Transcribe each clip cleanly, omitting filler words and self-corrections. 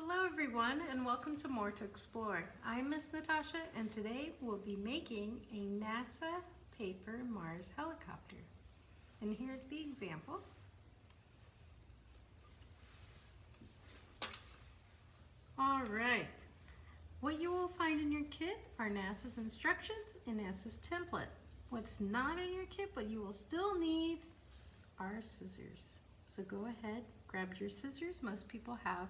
Hello everyone and welcome to More to Explore. I'm Miss Natasha and today we'll be making a NASA paper Mars helicopter. And here's the example. Alright, what you will find in your kit are NASA's instructions and NASA's template. What's not in your kit but you will still need are scissors. So go ahead, grab your scissors. Most people have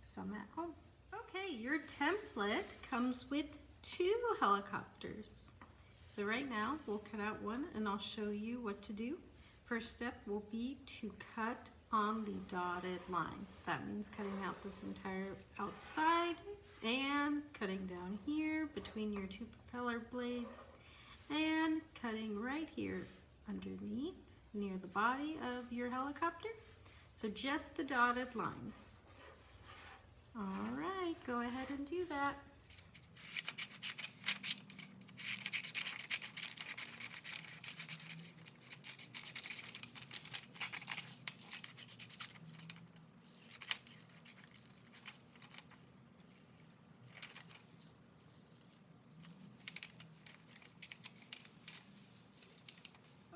some at home. Okay, your template comes with 2 helicopters. So right now we'll cut out one and I'll show you what to do. First step will be to cut on the dotted line. So that means cutting out this entire outside and cutting down here between your 2 propeller blades and cutting right here underneath near the body of your helicopter. So just the dotted lines. All right, go ahead and do that.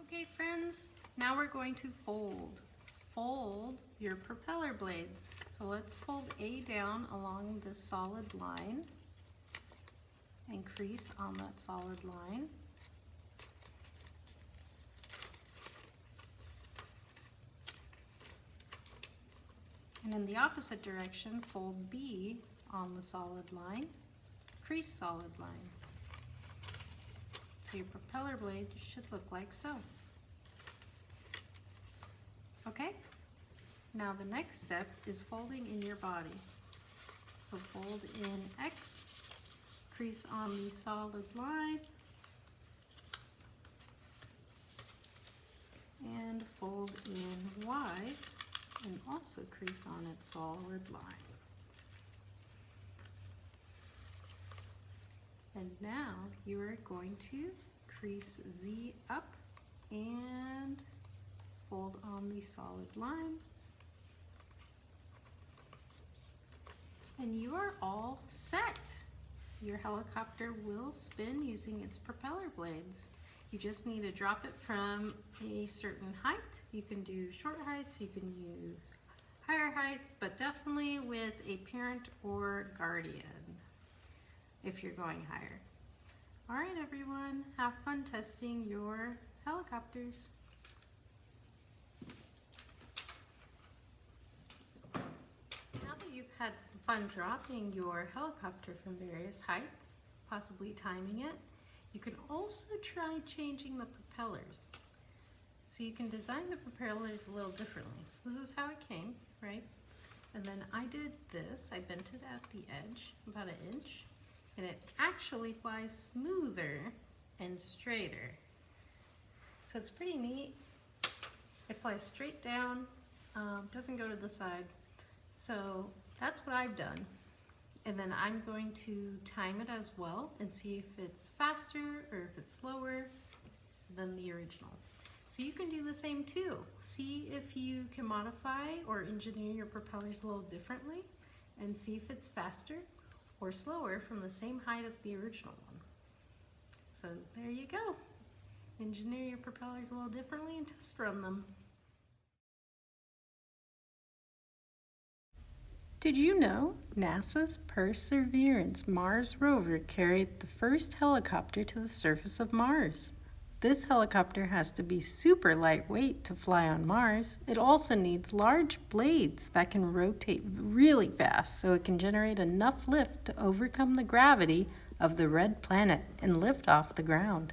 Okay, friends, now we're going to fold your propeller blades. So let's fold A down along this solid line and crease on that solid line. And in the opposite direction, fold B on the solid line, crease solid line. So your propeller blade should look like so. Okay? Now the next step is folding in your body. So fold in X, crease on the solid line, and fold in Y, and also crease on its solid line. And now you are going to crease Z up and fold on the solid line. And you are all set. Your helicopter will spin using its propeller blades. You just need to drop it from a certain height. You can do short heights, you can use higher heights, but definitely with a parent or guardian if you're going higher. All right, everyone, have fun testing your helicopters. You've had some fun dropping your helicopter from various heights, possibly timing it. You can also try changing the propellers. So you can design the propellers a little differently. So this is how it came, right? And then I did this, I bent it at the edge, about 1 inch, and it actually flies smoother and straighter. So it's pretty neat. It flies straight down, doesn't go to the side. So that's what I've done. And then I'm going to time it as well and see if it's faster or if it's slower than the original. So you can do the same too. See if you can modify or engineer your propellers a little differently and see if it's faster or slower from the same height as the original one. So there you go. Engineer your propellers a little differently and test run them. Did you know NASA's Perseverance Mars rover carried the first helicopter to the surface of Mars? This helicopter has to be super lightweight to fly on Mars. It also needs large blades that can rotate really fast so it can generate enough lift to overcome the gravity of the red planet and lift off the ground.